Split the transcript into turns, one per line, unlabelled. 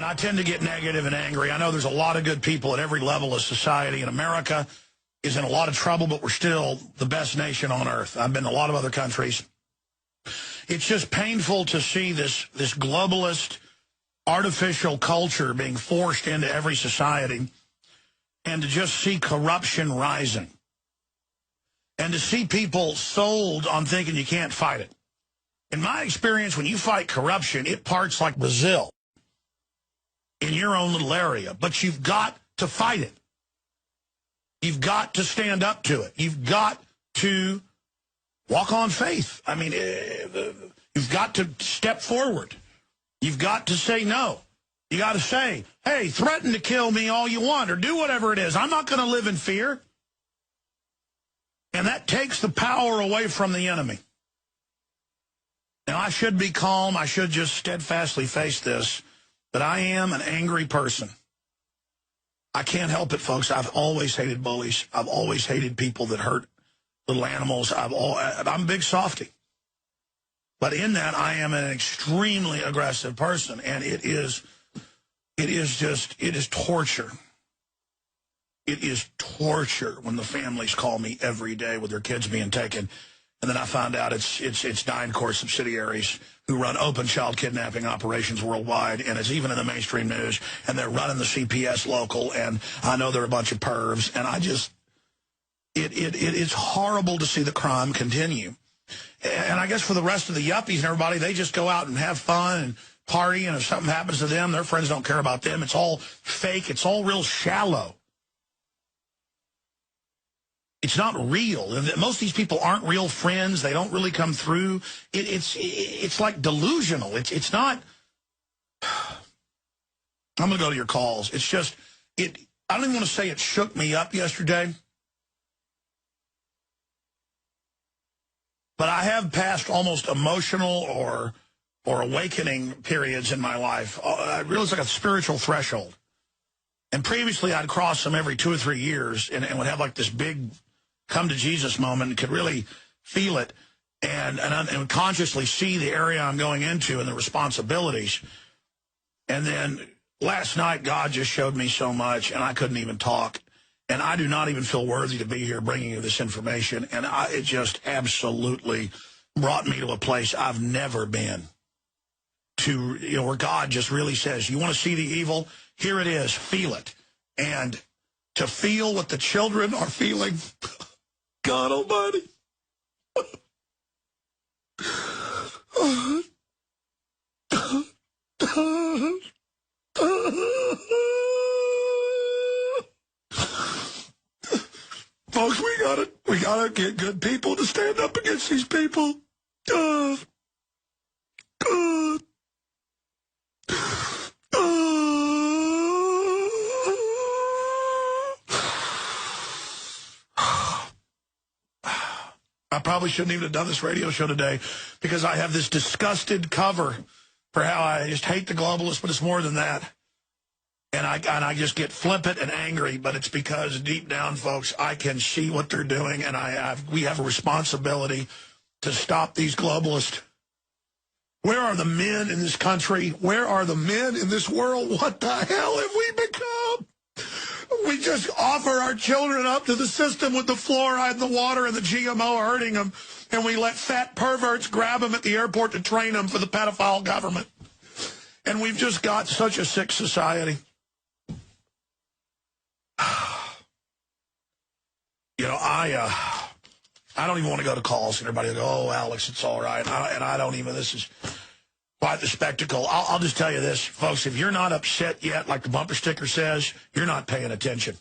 I tend to get negative and angry. I know there's a lot of good people at every level of society, and America is in a lot of trouble, but we're still the best nation on earth. I've been to a lot of other countries. It's just painful to see this globalist, artificial culture being forced into every society, and to just see corruption rising. And to see people sold on thinking you can't fight it. In my experience, when you fight corruption, it parts like Brazil in your own little area. But you've got to fight it. You've got to stand up to it. You've got to walk on faith. I mean, you've got to step forward. You've got to say no. You got to say, hey, threaten to kill me all you want or do whatever it is. I'm not going to live in fear. And that takes the power away from the enemy. Now, I should be calm. I should just steadfastly face this, but I am an angry person. I can't help it, folks. I've always hated bullies. I've always hated people that hurt little animals. I'm a big softy. But in that, I am an extremely aggressive person, and it is torture. It is torture when the families call me every day with their kids being taken. And then I find out it's 9 core subsidiaries who run open child kidnapping operations worldwide, and it's even in the mainstream news, and they're running the CPS local, and I know they're a bunch of pervs, and it's horrible to see the crime continue. And I guess for the rest of the yuppies and everybody, they just go out and have fun and party, and if something happens to them, their friends don't care about them. It's all fake. It's all real shallow. It's not real. Most of these people aren't real friends. They don't really come through. It's like delusional. It's not. I'm going to go to your calls. It's just, I don't even want to say it shook me up yesterday. But I have passed almost emotional or awakening periods in my life. I realized like a spiritual threshold. And previously I'd cross them every 2 or 3 years and would have like this big come to Jesus moment and could really feel it and consciously see the area I'm going into and the responsibilities. And then last night, God just showed me so much, and I couldn't even talk. And I do not even feel worthy to be here bringing you this information. And it just absolutely brought me to a place I've never been to, where God just really says, you want to see the evil? Here it is. Feel it. And to feel what the children are feeling, God Almighty. Folks, we gotta get good people to stand up against these people. God. I probably shouldn't even have done this radio show today because I have this disgusted cover for how I just hate the globalists, but it's more than that. And I just get flippant and angry, but it's because deep down, folks, I can see what they're doing, and we have a responsibility to stop these globalists. Where are the men in this country? Where are the men in this world? What the hell have we become? We just offer our children up to the system with the fluoride and the water and the GMO hurting them, and we let fat perverts grab them at the airport to train them for the pedophile government. And we've just got such a sick society. I don't even want to go to calls, and everybody will go, oh, Alex, it's all right. And I don't even, this is quite the spectacle. I'll just tell you this, folks, if you're not upset yet, like the bumper sticker says, you're not paying attention.